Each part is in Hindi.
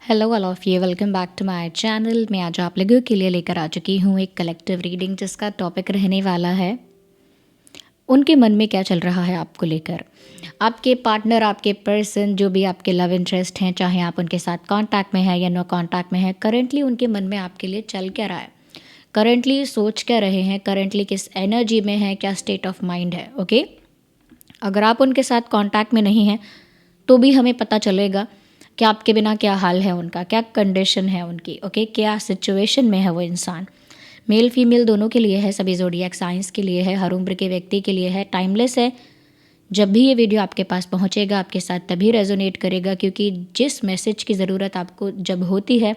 Hello all of you, welcome back to my channel. मैं आज आप लोगों के लिए लेकर आ चुकी हूँ एक कलेक्टिव रीडिंग जिसका टॉपिक रहने वाला है उनके मन में क्या चल रहा है आपको लेकर। आपके पार्टनर, आपके पर्सन, जो भी आपके लव इंटरेस्ट हैं, चाहे आप उनके साथ कांटेक्ट में हैं या नो कांटेक्ट में हैं, करंटली उनके मन में आपके लिए चल क्या रहा है, करंटली सोच क्या रहे हैं, करंटली किस एनर्जी में है, क्या स्टेट ऑफ माइंड है। ओके, अगर आप उनके साथ कांटेक्ट में नहीं हैं तो भी हमें पता चलेगा कि आपके बिना क्या हाल है उनका, क्या कंडीशन है उनकी। ओके, क्या सिचुएशन में है वो इंसान। मेल फीमेल दोनों के लिए है, सभी ज़ोडिएक साइंस के लिए है, हर उम्र के व्यक्ति के लिए है, टाइमलेस है। जब भी ये वीडियो आपके पास पहुंचेगा आपके साथ तभी रेजोनेट करेगा, क्योंकि जिस मैसेज की ज़रूरत आपको जब होती है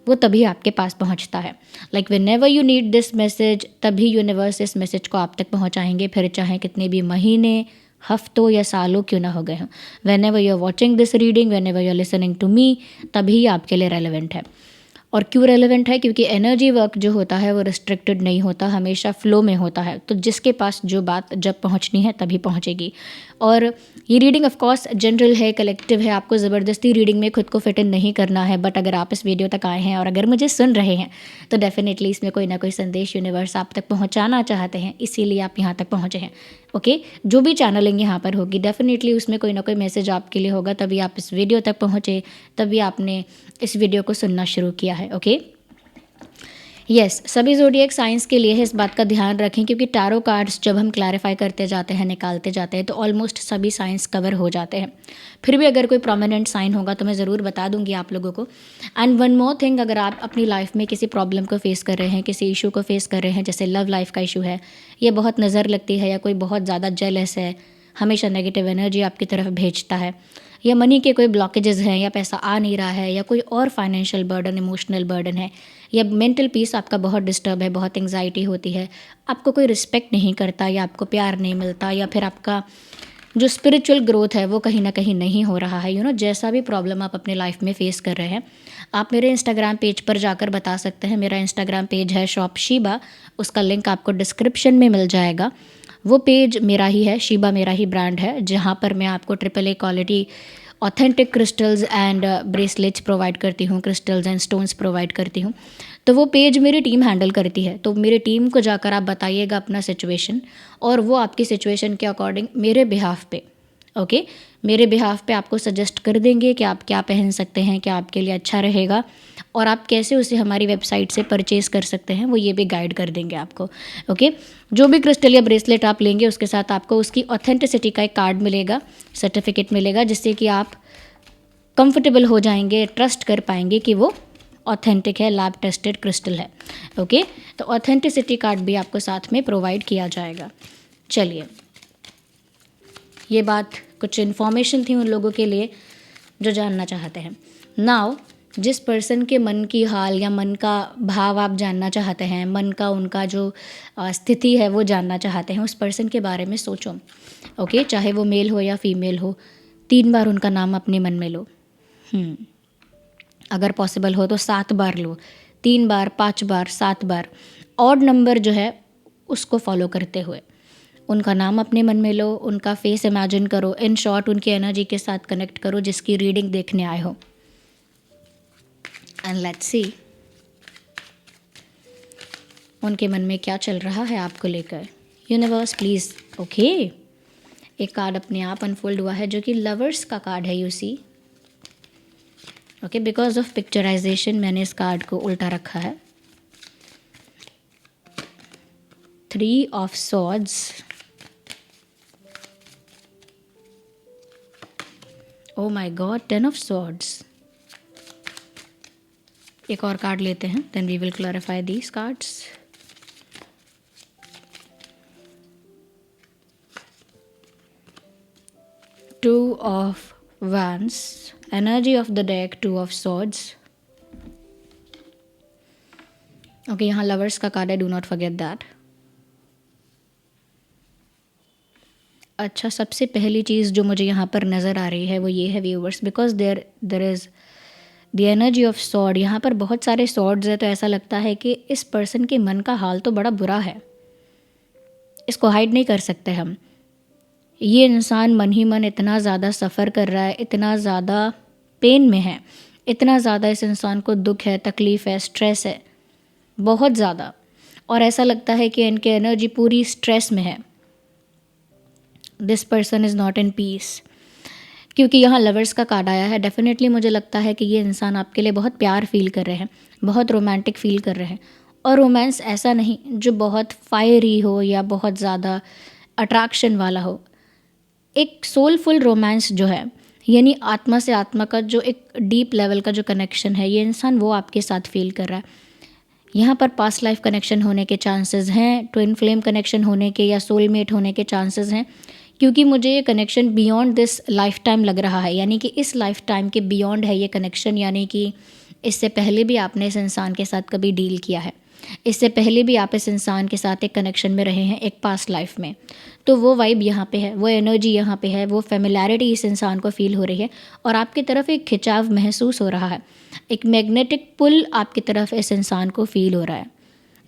वो तभी आपके पास पहुंचता है। Like when ever you need this message, तभी यूनिवर्स इस मैसेज को आप तक पहुंचाएंगे, फिर चाहे कितने भी महीने, हफ्तों या सालों क्यों ना हो गए हों। Whenever you are watching this reading, whenever you are listening to me, तभी आपके लिए रेलिवेंट है। और क्यों रेलेवेंट है? क्योंकि एनर्जी वर्क जो होता है वो रिस्ट्रिक्टेड नहीं होता, हमेशा फ्लो में होता है। तो जिसके पास जो बात जब पहुंचनी है तभी पहुंचेगी। और ये रीडिंग ऑफ कोर्स जनरल है, कलेक्टिव है, आपको ज़बरदस्ती रीडिंग में खुद को फिट इन नहीं करना है। बट अगर आप इस वीडियो तक आए हैं और अगर मुझे सुन रहे हैं तो डेफिनेटली इसमें कोई ना कोई संदेश यूनिवर्स आप तक पहुँचाना चाहते हैं, इसीलिए आप यहाँ तक पहुँचे हैं। ओके, जो भी चैनलिंग यहाँ पर होगी डेफिनेटली उसमें कोई ना कोई मैसेज आपके लिए होगा, तभी आप इस वीडियो तक पहुँचे, तभी आपने इस वीडियो को सुनना शुरू किया है। ओके, यस, सभी ज़ोडिएक साइंस के लिए है, इस बात का ध्यान रखें, क्योंकि टैरो कार्ड्स जब हम क्लैरिफाई करते जाते हैं, निकालते जाते हैं, तो ऑलमोस्ट सभी साइंस कवर हो जाते हैं। फिर भी अगर कोई प्रोमिनेंट साइन होगा तो मैं ज़रूर बता दूंगी आप लोगों को। एंड वन मोर थिंग, अगर आप अपनी लाइफ में किसी प्रॉब्लम को फेस कर रहे हैं, किसी इशू को फेस कर रहे हैं, जैसे लव लाइफ का इशू है, ये बहुत नज़र लगती है, या कोई बहुत ज़्यादा जेलस है, हमेशा नेगेटिव एनर्जी आपकी तरफ भेजता है, या मनी के कोई ब्लॉकेजेस हैं, या पैसा आ नहीं रहा है, या कोई और फाइनेंशियल बर्डन, इमोशनल बर्डन है, या मेंटल पीस आपका बहुत डिस्टर्ब है, बहुत एंग्जाइटी होती है, आपको कोई रिस्पेक्ट नहीं करता, या आपको प्यार नहीं मिलता, या फिर आपका जो स्पिरिचुअल ग्रोथ है वो कहीं ना कहीं नहीं हो रहा है, जैसा भी प्रॉब्लम आप अपने लाइफ में फेस कर रहे हैं, आप मेरे इंस्टाग्राम पेज पर जाकर बता सकते हैं। मेरा इंस्टाग्राम पेज है शॉप शीबा, उसका लिंक आपको डिस्क्रिप्शन में मिल जाएगा। वो पेज मेरा ही है, शीबा मेरा ही ब्रांड है, जहाँ पर मैं आपको AAA quality authentic crystals and bracelets provide करती हूँ, क्रिस्टल्स एंड स्टोन्स प्रोवाइड करती हूँ। तो वो पेज मेरी टीम हैंडल करती है, तो मेरी टीम को जाकर आप बताइएगा अपना सिचुएशन, और वो आपकी सिचुएशन के अकॉर्डिंग मेरे बिहाफ पे, ओके, मेरे बिहाफ पे आपको सजेस्ट कर देंगे कि आप क्या पहन सकते हैं, क्या आपके लिए अच्छा रहेगा, और आप कैसे उसे हमारी वेबसाइट से परचेज कर सकते हैं, वो ये भी गाइड कर देंगे आपको। ओके, जो भी क्रिस्टल या ब्रेसलेट आप लेंगे उसके साथ आपको उसकी ऑथेंटिसिटी का एक कार्ड मिलेगा, सर्टिफिकेट मिलेगा, जिससे कि आप कंफर्टेबल हो जाएंगे, ट्रस्ट कर पाएंगे कि वो ऑथेंटिक है, लैब टेस्टेड क्रिस्टल है। ओके, तो ऑथेंटिसिटी कार्ड भी आपको साथ में प्रोवाइड किया जाएगा। चलिए, ये बात कुछ इन्फॉर्मेशन थी उन लोगों के लिए जो जानना चाहते हैं। नाउ, जिस पर्सन के मन की हाल या मन का भाव आप जानना चाहते हैं, मन का उनका जो स्थिति है वो जानना चाहते हैं, उस पर्सन के बारे में सोचो। ओके, चाहे वो मेल हो या फीमेल हो, 3 बार उनका नाम अपने मन में लो। अगर पॉसिबल हो तो 7 बार लो, 3 बार, 5 बार, 7 बार, ऑड नंबर जो है उसको फॉलो करते हुए उनका नाम अपने मन में लो, उनका फेस इमेजिन करो, इन शॉर्ट उनकी एनर्जी के साथ कनेक्ट करो जिसकी रीडिंग देखने आए हो। एंड लेट्स सी उनके मन में क्या चल रहा है आपको लेकर। Universe please. ओके, एक कार्ड अपने आप अनफोल्ड हुआ है जो कि लवर्स का कार्ड है, you see. Okay, because of picturisation मैंने इस कार्ड को उल्टा रखा है। 3 of swords, oh my God, 10 of swords. एक और कार्ड लेते हैं, then we will clarify these cards. Two of Wands, energy of the deck, 2 of Swords. Okay, यहाँ लवर्स का कार्ड है, डू नॉट फॉरगेट दैट। अच्छा, सबसे पहली चीज़ जो मुझे यहाँ पर नज़र आ रही है वो ये है viewers, because there is the energy of sword. यहाँ पर बहुत सारे सॉर्ड्स है, तो ऐसा लगता है कि इस पर्सन के मन का हाल तो बड़ा बुरा है, इसको हाइड नहीं कर सकते हम। ये इंसान मन ही मन इतना ज़्यादा सफ़र कर रहा है, इतना ज़्यादा पेन में है, इतना ज़्यादा इस इंसान को दुख है, तकलीफ़ है, स्ट्रेस है, बहुत ज़्यादा, और ऐसा लगता है कि इनकी एनर्जी पूरी स्ट्रेस में है। This person is not in peace. क्योंकि यहाँ लवर्स का कार्ड आया है, डेफिनेटली मुझे लगता है कि ये इंसान आपके लिए बहुत प्यार फील कर रहे हैं, बहुत रोमांटिक फील कर रहे हैं। और रोमांस ऐसा नहीं जो बहुत फायरी हो या बहुत ज़्यादा अट्रैक्शन वाला हो। एक सोलफुल रोमांस जो है, यानी आत्मा से आत्मा का जो एक डीप लेवल का जो कनेक्शन है, ये इंसान वो आपके साथ फील कर रहा है। यहाँ पर पास्ट लाइफ कनेक्शन होने के चांसेस हैं, ट्विन फ्लेम कनेक्शन होने के या सोलमेट होने के चांसेस हैं, क्योंकि मुझे ये connection beyond this life time लग रहा है, यानी कि इस लाइफ टाइम के बियॉन्ड है ये कनेक्शन। यानी कि इससे पहले भी आपने इस इंसान के साथ कभी डील किया है, इससे पहले भी आप इस इंसान के साथ एक कनेक्शन में रहे हैं एक पास्ट लाइफ में। तो वो वाइब यहाँ पे है, वो एनर्जी यहाँ पे है, वो फेमिलैरिटी इस इंसान को फील हो रही है और आपकी तरफ एक खिंचाव महसूस हो रहा है, एक मैग्नेटिक पुल आपकी तरफ इस इंसान को फील हो रहा है।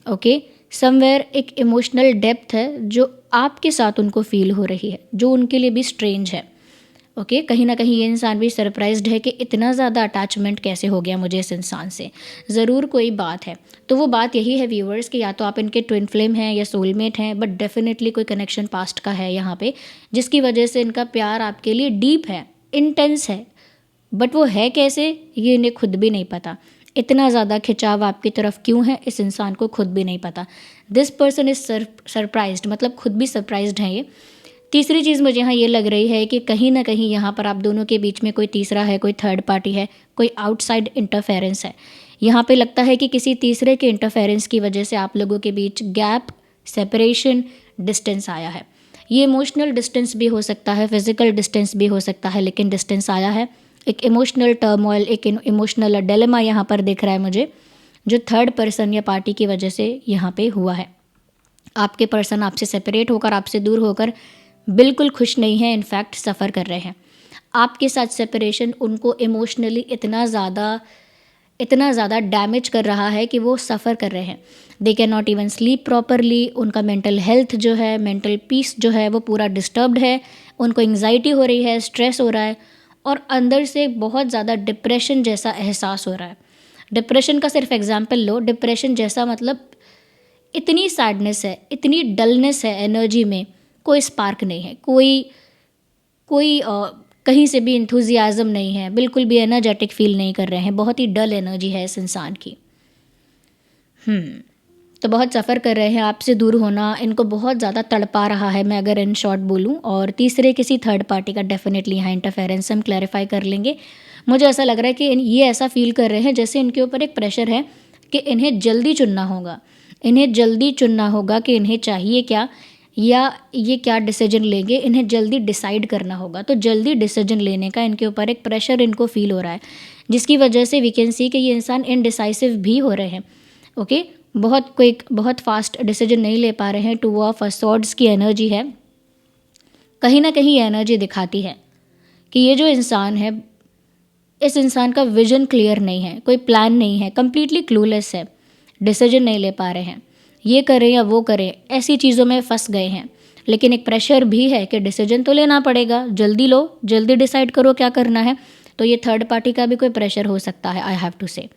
ओके, समवेयर एक इमोशनल डेप्थ है जो आपके साथ उनको फील हो रही है, जो उनके लिए भी स्ट्रेंज है। ओके, कहीं ना कहीं ये इंसान भी सरप्राइज्ड है कि इतना ज़्यादा अटैचमेंट कैसे हो गया मुझे इस इंसान से, ज़रूर कोई बात है। तो वो बात यही है व्यूअर्स कि या तो आप इनके ट्विन फ्लेम हैं या सोलमेट हैं, बट डेफिनेटली कोई कनेक्शन पास्ट का है यहाँ पे, जिसकी वजह से इनका प्यार आपके लिए डीप है, इंटेंस है। बट वो है कैसे, ये इन्हें खुद भी नहीं पता। इतना ज़्यादा खिंचाव आपकी तरफ क्यों है, इस इंसान को खुद भी नहीं पता। दिस पर्सन इज सरप्राइज्ड, मतलब खुद भी सरप्राइज्ड हैं ये। तीसरी चीज़ मुझे यहाँ ये लग रही है कि कहीं ना कहीं यहाँ पर आप दोनों के बीच में कोई तीसरा है, कोई थर्ड पार्टी है, कोई आउटसाइड इंटरफेरेंस है। यहाँ पे लगता है कि किसी तीसरे के इंटरफेरेंस की वजह से आप लोगों के बीच गैप, सेपरेशन, डिस्टेंस आया है। ये इमोशनल डिस्टेंस भी हो सकता है, फिजिकल डिस्टेंस भी हो सकता है, लेकिन डिस्टेंस आया है। एक इमोशनल टर्मोइल, एक इमोशनल डिलेमा यहाँ पर दिख रहा है मुझे, जो थर्ड पर्सन या पार्टी की वजह से यहाँ पे हुआ है। आपके पर्सन आपसे सेपरेट होकर, आपसे दूर होकर बिल्कुल खुश नहीं है, इनफैक्ट सफ़र कर रहे हैं। आपके साथ सेपरेशन उनको इमोशनली इतना ज़्यादा डैमेज कर रहा है कि वो सफ़र कर रहे हैं। They can not even sleep properly, उनका मेंटल हेल्थ जो है, मेंटल पीस जो है वो पूरा डिस्टर्ब्ड है, उनको एंग्जाइटी हो रही है, स्ट्रेस हो रहा है और अंदर से बहुत ज़्यादा डिप्रेशन जैसा एहसास हो रहा है। डिप्रेशन का सिर्फ एग्जाम्पल लो, डिप्रेशन जैसा मतलब इतनी सैडनेस है, इतनी डलनेस है एनर्जी में, कोई स्पार्क नहीं है, कोई कहीं से भी इंथुजियाज़म नहीं है, बिल्कुल भी एनर्जेटिक फील नहीं कर रहे हैं, बहुत ही डल एनर्जी है इस इंसान की। तो बहुत सफ़र कर रहे हैं, आपसे दूर होना इनको बहुत ज़्यादा तड़पा रहा है, मैं अगर इन शॉर्ट बोलूँ। और तीसरे किसी थर्ड पार्टी का डेफिनेटली यहाँ इंटरफेरेंस हम क्लैरिफाई कर लेंगे। मुझे ऐसा लग रहा है कि ये ऐसा फील कर रहे हैं जैसे इनके ऊपर एक प्रेशर है कि इन्हें जल्दी चुनना होगा, इन्हें जल्दी चुनना होगा कि इन्हें चाहिए क्या या ये क्या डिसीजन लेंगे, इन्हें जल्दी डिसाइड करना होगा। तो जल्दी डिसीजन लेने का इनके ऊपर एक प्रेशर इनको फील हो रहा है, जिसकी वजह से वी कैन सी कि ये इंसान इनडिसाइसिव भी हो रहे हैं। ओके, बहुत क्विक, बहुत फास्ट डिसीजन नहीं ले पा रहे हैं। टू ऑफ सॉर्ड्स की एनर्जी है, कहीं ना कहीं ये एनर्जी दिखाती है कि ये जो इंसान है, इस इंसान का विजन क्लियर नहीं है, कोई प्लान नहीं है, कंप्लीटली क्लूलेस है, डिसीजन नहीं ले पा रहे हैं, ये करें या वो करें, ऐसी चीज़ों में फंस गए हैं। लेकिन एक प्रेशर भी है कि डिसीजन तो लेना पड़ेगा, जल्दी लो, जल्दी डिसाइड करो क्या करना है। तो ये थर्ड पार्टी का भी कोई प्रेशर हो सकता है, आई हैव टू से।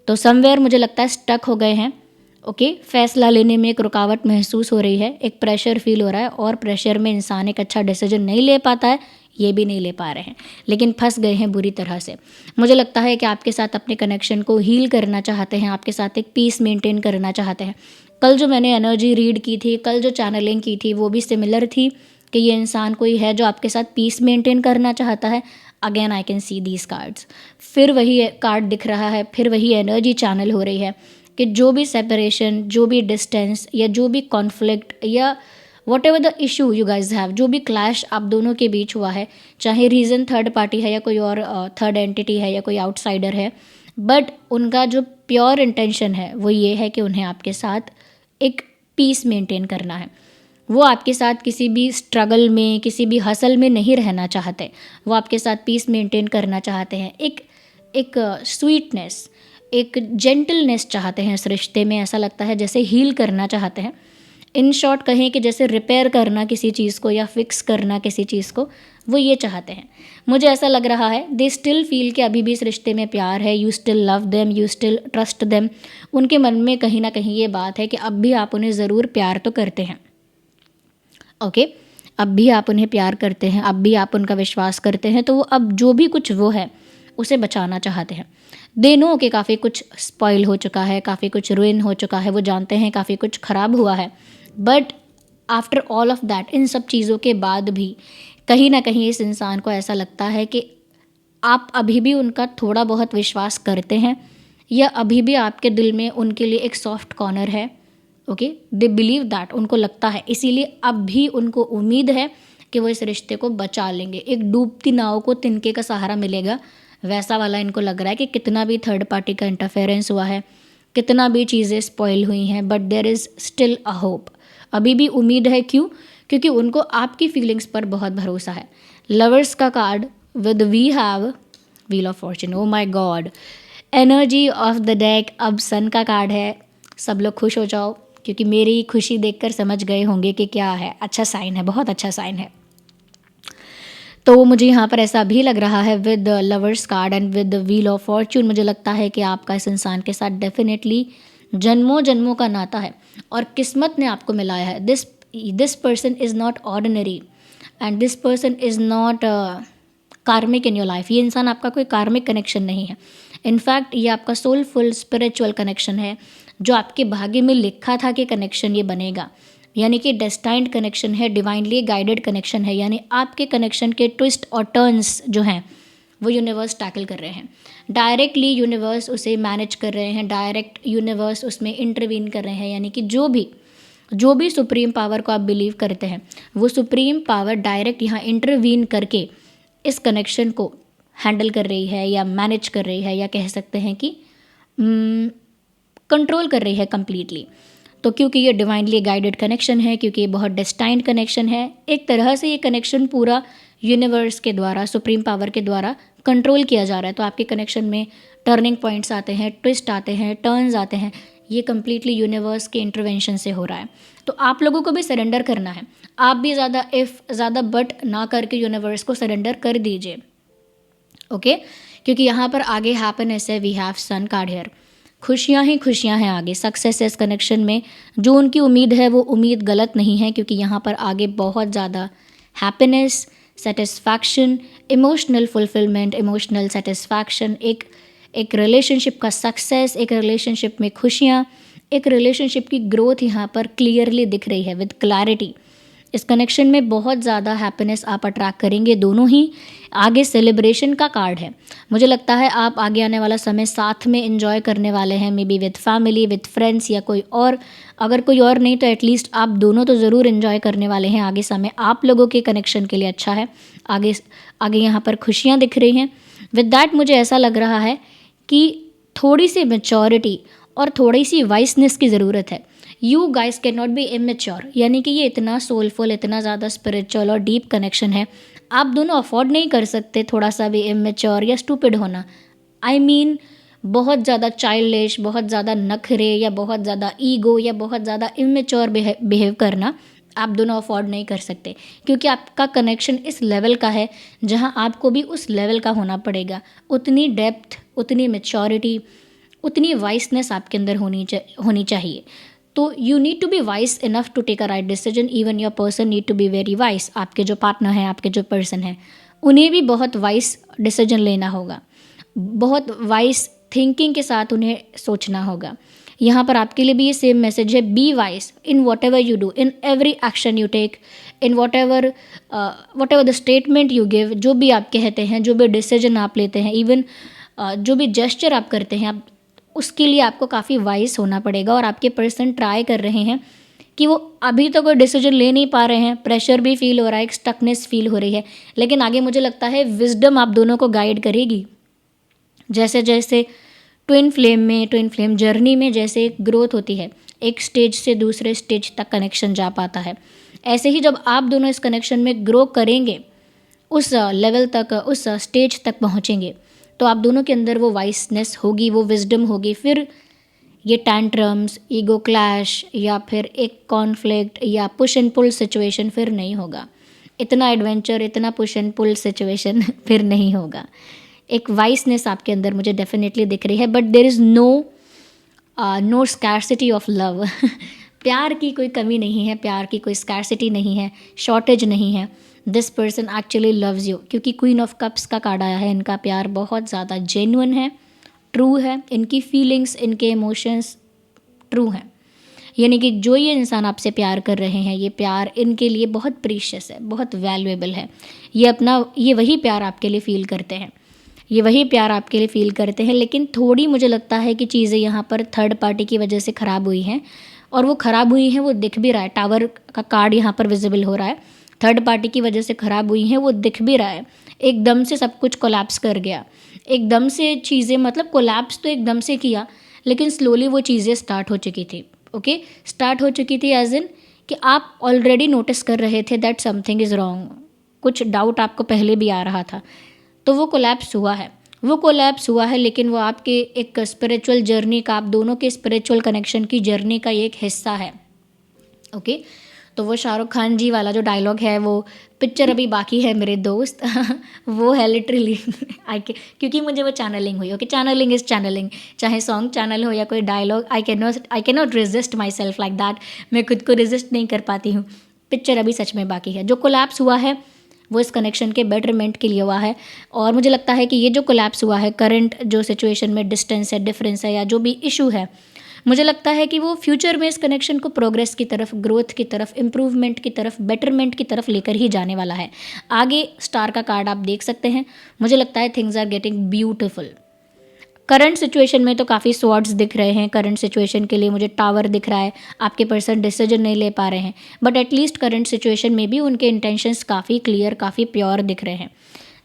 तो समवेयर मुझे लगता है स्टक हो गए हैं। ओके, फैसला लेने में एक रुकावट महसूस हो रही है, एक प्रेशर फील हो रहा है और प्रेशर में इंसान एक अच्छा डिसीजन नहीं ले पाता है, ये भी नहीं ले पा रहे हैं, लेकिन फंस गए हैं बुरी तरह से। मुझे लगता है कि आपके साथ अपने कनेक्शन को हील करना चाहते हैं, आपके साथ एक पीस मेंटेन करना चाहते हैं। कल जो मैंने एनर्जी रीड की थी, कल जो चैनलिंग की थी, वो भी सिमिलर थी कि ये इंसान कोई है जो आपके साथ पीस मेंटेन करना चाहता है। Again I can see these cards, फिर वही कार्ड दिख रहा है, फिर वही एनर्जी चैनल हो रही है कि जो भी सेपरेशन, जो भी डिस्टेंस या जो भी कॉन्फ्लिक्ट या what ever the issue you guys have, जो भी क्लैश आप दोनों के बीच हुआ है, चाहे रीज़न थर्ड पार्टी है या कोई और थर्ड एंटिटी है या कोई आउटसाइडर है, बट उनका जो प्योर इंटेंशन है वो ये है कि उन्हें आपके साथ एक पीस मेंटेन करना है। वो आपके साथ किसी भी स्ट्रगल में, किसी भी हसल में नहीं रहना चाहते, वो आपके साथ पीस मेंटेन करना चाहते हैं। एक स्वीटनेस, एक जेंटलनेस चाहते हैं इस रिश्ते में, ऐसा लगता है जैसे हील करना चाहते हैं। इन शॉर्ट कहें कि जैसे रिपेयर करना किसी चीज़ को या फिक्स करना किसी चीज़ को, वो ये चाहते हैं। मुझे ऐसा लग रहा है दे स्टिल फील कि अभी भी इस रिश्ते में प्यार है, you still love them, you still trust them. उनके मन में कहीं ना कहीं ये बात है कि अब भी आप उन्हें ज़रूर प्यार तो करते हैं। ओके, अब भी आप उन्हें प्यार करते हैं, अब भी आप उनका विश्वास करते हैं, तो वो अब जो भी कुछ वो है उसे बचाना चाहते हैं। दे नो कि काफ़ी कुछ स्पॉइल हो चुका है, काफ़ी कुछ रुइन हो चुका है, वो जानते हैं काफ़ी कुछ ख़राब हुआ है, but after all of that, इन सब चीज़ों के बाद भी कहीं ना कहीं इस इंसान को ऐसा लगता है कि आप अभी भी उनका थोड़ा बहुत विश्वास करते हैं, या अभी भी आपके दिल में उनके लिए एक सॉफ्ट कॉर्नर है। ओके, दे बिलीव दैट, उनको लगता है, इसीलिए अब भी उनको उम्मीद है कि वो इस रिश्ते को बचा लेंगे। एक डूबती नाव को तिनके का सहारा मिलेगा, वैसा वाला इनको लग रहा है कि कितना भी थर्ड पार्टी का इंटरफेरेंस हुआ है, कितना भी चीज़ें स्पॉइल हुई हैं, but there is still a hope. अभी भी उम्मीद है। क्यों? क्योंकि उनको आपकी फीलिंग्स पर बहुत भरोसा है। लवर्स का card with we have wheel of fortune. Oh my God, energy of the deck अब सन का कार्ड है। सब लोग खुश हो जाओ, क्योंकि मेरी खुशी देखकर समझ गए होंगे कि क्या है। अच्छा साइन है, बहुत अच्छा साइन है। तो मुझे यहाँ पर ऐसा भी लग रहा है with lovers card and with wheel of Fortune, मुझे लगता है कि आपका इस इंसान के साथ डेफिनेटली जन्मों जन्मों का नाता है और किस्मत ने आपको मिलाया है। This person is not ordinary and this person is not कार्मिक इन योर लाइफ। ये इंसान आपका कोई कार्मिक कनेक्शन नहीं है, इनफैक्ट ये आपका सोलफुल स्पिरिचुअल कनेक्शन है, जो आपके भाग्य में लिखा था कि कनेक्शन ये बनेगा, यानी कि डेस्टाइंड कनेक्शन है, डिवाइनली गाइडेड कनेक्शन है। यानी आपके कनेक्शन के ट्विस्ट और टर्न्स जो हैं वो यूनिवर्स टैकल कर रहे हैं, डायरेक्टली यूनिवर्स उसे मैनेज कर रहे हैं, डायरेक्ट यूनिवर्स उसमें इंटरवीन कर रहे हैं। यानी कि जो भी सुप्रीम पावर को आप बिलीव करते हैं, वो सुप्रीम पावर डायरेक्ट यहाँ इंटरवीन करके इस कनेक्शन को हैंडल कर रही है या मैनेज कर रही है, या कह सकते हैं कि कंट्रोल कर रही है कम्प्लीटली। तो क्योंकि ये डिवाइनली गाइडेड कनेक्शन है, क्योंकि ये बहुत डेस्टाइंड कनेक्शन है, एक तरह से ये कनेक्शन पूरा यूनिवर्स के द्वारा, सुप्रीम पावर के द्वारा कंट्रोल किया जा रहा है। तो आपके कनेक्शन में टर्निंग पॉइंट्स आते हैं, ट्विस्ट आते हैं, टर्न्स आते हैं, ये कम्प्लीटली यूनिवर्स के इंटरवेंशन से हो रहा है। तो आप लोगों को भी सरेंडर करना है। आप भी ज़्यादा बट ना करके यूनिवर्स को सरेंडर कर दीजिए। ओके, क्योंकि यहाँ पर आगे हैप्पीनेस है, we have sun card here, खुशियाँ ही खुशियाँ हैं आगे, सक्सेस है इस कनेक्शन में। जो उनकी उम्मीद है वो उम्मीद गलत नहीं है, क्योंकि यहाँ पर आगे बहुत ज़्यादा happiness, satisfaction, emotional fulfilment, emotional satisfaction, एक रिलेशनशिप का सक्सेस, एक रिलेशनशिप में खुशियाँ, एक रिलेशनशिप की ग्रोथ यहाँ पर क्लियरली दिख रही है विद क्लैरिटी। इस कनेक्शन में बहुत ज़्यादा हैप्पीनेस आप अट्रैक्ट करेंगे दोनों ही। आगे सेलिब्रेशन का कार्ड है, मुझे लगता है आप आगे आने वाला समय साथ में एंजॉय करने वाले हैं, may be with family, with friends, या कोई और। अगर कोई और नहीं तो एटलीस्ट आप दोनों तो ज़रूर एंजॉय करने वाले हैं। आगे समय आप लोगों के कनेक्शन के लिए अच्छा है। आगे यहाँ पर खुशियाँ दिख रही हैं। विद दैट मुझे ऐसा लग रहा है कि थोड़ी सी मैच्योरिटी और थोड़ी सी वाइसनेस की ज़रूरत है। You guys can not be immature, यानी कि ये इतना सोलफुल, इतना ज़्यादा स्पिरिचुअल और डीप कनेक्शन है, आप दोनों अफोर्ड नहीं कर सकते थोड़ा सा भी इमेच्योर या स्टूपिड होना। आई मीन बहुत ज़्यादा चाइल्डिश, बहुत ज़्यादा नखरे, या बहुत ज़्यादा ईगो, या बहुत ज़्यादा इमेच्योर बिहेव करना आप दोनों अफोर्ड नहीं कर सकते, क्योंकि आपका कनेक्शन इस लेवल का है जहाँ आपको भी उस लेवल का होना पड़ेगा। उतनी डेप्थ, उतनी मैच्योरिटी, उतनी वाइसनेस आपके अंदर होनी चाहिए। तो you need to be wise enough to take a right decision, even your person need to be very wise. आपके जो पार्टनर हैं, आपके जो पर्सन हैं, उन्हें भी बहुत वाइस डिसीजन लेना होगा, बहुत वाइस थिंकिंग के साथ उन्हें सोचना होगा। यहाँ पर आपके लिए भी ये सेम मैसेज है, be wise in whatever you do, in every action you take, in whatever the statement you give, जो भी आप कहते हैं, जो भी डिसीजन आप लेते हैं, इवन जो भी जेस्चर आप करते हैं, आप उसके लिए आपको काफ़ी वाइस होना पड़ेगा। और आपके पर्सन ट्राई कर रहे हैं कि वो अभी तो कोई डिसीजन ले नहीं पा रहे हैं, प्रेशर भी फील हो रहा है, एक स्टकनेस फील हो रही है, लेकिन आगे मुझे लगता है विजडम आप दोनों को गाइड करेगी। जैसे जैसे ट्विन फ्लेम जर्नी में जैसे एक ग्रोथ होती है, एक स्टेज से दूसरे स्टेज तक कनेक्शन जा पाता है, ऐसे ही जब आप दोनों इस कनेक्शन में ग्रो करेंगे, उस लेवल तक, उस स्टेज तक पहुँचेंगे, तो आप दोनों के अंदर वो वाइसनेस होगी, वो विजडम होगी। फिर ये टैंट्रम्स, ईगो क्लैश, या फिर एक कॉन्फ्लिक्ट या पुश एंड पुल सिचुएशन फिर नहीं होगा। इतना एडवेंचर, इतना पुश एंड पुल सिचुएशन फिर नहीं होगा। एक वाइसनेस आपके अंदर मुझे डेफिनेटली दिख रही है, but there is no scarcity of love. प्यार की कोई कमी नहीं है, प्यार की कोई स्कैरसिटी नहीं है, शॉर्टेज नहीं है। This person actually loves you, क्योंकि क्वीन ऑफ कप्स का कार्ड आया है। इनका प्यार बहुत ज़्यादा जेन्युइन है, ट्रू है, इनकी फीलिंग्स, इनके इमोशंस ट्रू हैं। यानी कि जो ये इंसान आपसे प्यार कर रहे हैं, ये प्यार इनके लिए बहुत प्रीशियस है, बहुत वैल्यूएबल है। ये वही प्यार आपके लिए फ़ील करते हैं, ये वही प्यार आपके लिए फ़ील करते हैं। लेकिन थोड़ी मुझे लगता है कि चीज़ें यहाँ पर थर्ड पार्टी की वजह से ख़राब हुई हैं, और वो ख़राब हुई हैं वो दिख भी रहा है। टावर का कार्ड यहाँ पर विजिबल हो रहा है, थर्ड पार्टी की वजह से ख़राब हुई हैं वो दिख भी रहा है। एकदम से सब कुछ कोलैप्स कर गया, एकदम से चीज़ें, मतलब कोलैप्स तो एकदम से किया, लेकिन स्लोली वो चीज़ें स्टार्ट हो चुकी थी। ओके, स्टार्ट हो चुकी थी एज इन कि आप ऑलरेडी नोटिस कर रहे थे दैट समथिंग इज़ रॉन्ग, कुछ डाउट आपको पहले भी आ रहा था, तो वो कोलैप्स हुआ है, वो कोलैप्स हुआ है। लेकिन वो आपके एक स्पिरिचुअल जर्नी का, आप दोनों के स्पिरिचुअल कनेक्शन की जर्नी का एक हिस्सा है। ओके, तो वो शाहरुख खान जी वाला जो डायलॉग है, वो पिक्चर अभी बाकी है मेरे दोस्त। वो है लिटरली क्योंकि मुझे वो चैनलिंग हुई। ओके, चैनलिंग इज़ चैनलिंग, चाहे सॉन्ग चैनल हो या कोई dialogue, I can not resist myself like that. मैं खुद को रेजिस्ट नहीं कर पाती हूँ। पिक्चर अभी सच में बाकी है। जो कोलैप्स हुआ है वो इस कनेक्शन के बेटरमेंट के लिए हुआ है, और मुझे लगता है कि ये जो कोलैप्स हुआ है, करंट जो सिचुएशन में डिस्टेंस है, डिफरेंस है, या जो भी इशू है, मुझे लगता है कि वो फ्यूचर में इस कनेक्शन को प्रोग्रेस की तरफ, ग्रोथ की तरफ, इम्प्रूवमेंट की तरफ, बेटरमेंट की तरफ लेकर ही जाने वाला है। आगे स्टार का कार्ड आप देख सकते हैं। मुझे लगता है things are getting beautiful. Current situation में तो काफ़ी स्वॉर्ड्स दिख रहे हैं। करंट सिचुएशन के लिए मुझे टावर दिख रहा है, आपके पर्सन डिसीजन नहीं ले पा रहे हैं, बट एटलीस्ट करंट सिचुएशन में भी उनके इंटेंशंस काफ़ी क्लियर, काफ़ी प्योर दिख रहे हैं।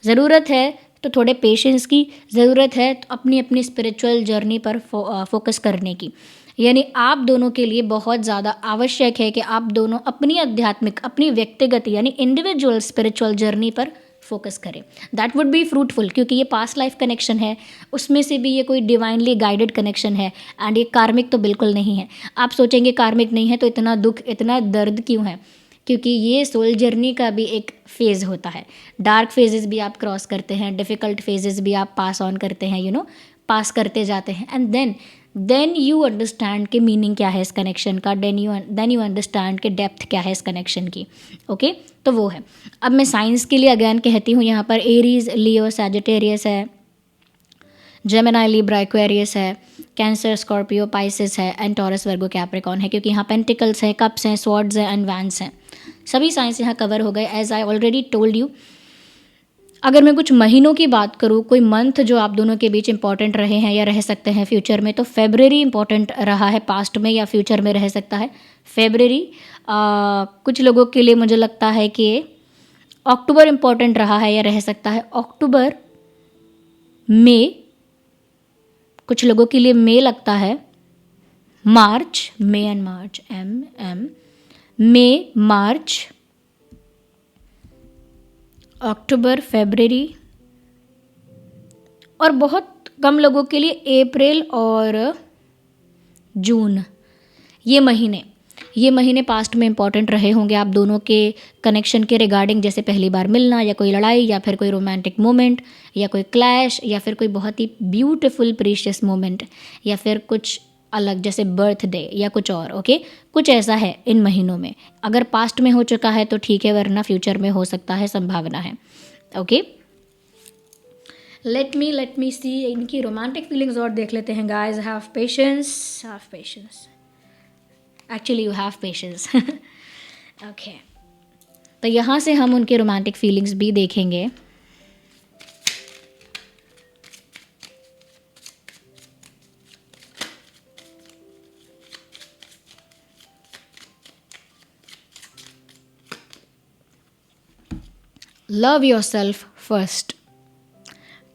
ज़रूरत है तो थोड़े पेशेंस की, ज़रूरत है तो अपनी अपनी स्पिरिचुअल जर्नी पर फोकस करने की। यानी आप दोनों के लिए बहुत ज़्यादा आवश्यक है कि आप दोनों अपनी आध्यात्मिक, अपनी व्यक्तिगत यानी इंडिविजुअल स्पिरिचुअल जर्नी पर फोकस करें। दैट वुड बी फ्रूटफुल, क्योंकि ये पास्ट लाइफ कनेक्शन है, उसमें से भी ये कोई डिवाइनली गाइडेड कनेक्शन है, एंड ये कार्मिक तो बिल्कुल नहीं है। आप सोचेंगे कार्मिक नहीं है तो इतना दुख, इतना दर्द क्यों है? क्योंकि ये सोल जर्नी का भी एक फेज़ होता है। डार्क फेजेस भी आप क्रॉस करते हैं, डिफ़िकल्ट फेजेस भी आप पास ऑन करते हैं, पास करते जाते हैं, एंड देन यू अंडरस्टैंड कि मीनिंग क्या है इस कनेक्शन का, देन यू अंडरस्टैंड कि डेप्थ क्या है इस कनेक्शन की। ओके, तो वो है। अब मैं साइंस के लिए अगेन कहती हूँ, यहाँ पर एरीज, लियो, सैजिटेरियस है, जेमिनी, लिब्रा, एक्वेरियस है, कैंसर, स्कॉर्पियो, पाइसिस है, एंड टॉरस, वर्गो, कैप्रिकॉन है, क्योंकि यहाँ पेंटिकल्स हैं, कप्स हैं, स्वॉर्ड्स हैं, एंड वैंस हैं। सभी साइंस यहाँ कवर हो गए, as I already told you. अगर मैं कुछ महीनों की बात करूँ, कोई मंथ जो आप दोनों के बीच इंपॉर्टेंट रहे हैं या रह सकते हैं फ्यूचर में, तो फेबररी इंपॉर्टेंट रहा है पास्ट में या फ्यूचर में रह सकता है। फेबररी कुछ लोगों के लिए मुझे लगता है कि अक्टूबर इंपॉर्टेंट रहा है या रह सकता है। अक्टूबर, मई, कुछ लोगों के लिए मई लगता है, मार्च, मई and March, May, March, October, February, और बहुत कम लोगों के लिए अप्रैल और जून। ये महीने पास्ट में इंपॉर्टेंट रहे होंगे आप दोनों के कनेक्शन के रिगार्डिंग, जैसे पहली बार मिलना, या कोई लड़ाई, या फिर कोई रोमांटिक मोमेंट, या कोई क्लैश, या फिर कोई बहुत ही ब्यूटीफुल प्रीशियस मोमेंट, या फिर कुछ अलग जैसे बर्थडे या कुछ और। ओके, कुछ ऐसा है इन महीनों में। अगर पास्ट में हो चुका है तो ठीक है, वरना फ्यूचर में हो सकता है, संभावना है। ओके, लेट मी सी इनकी रोमांटिक फीलिंग्स और देख लेते हैं guys. Have patience, actually you have patience. Okay, तो यहाँ से हम उनके रोमांटिक फीलिंग्स भी देखेंगे। Love yourself first.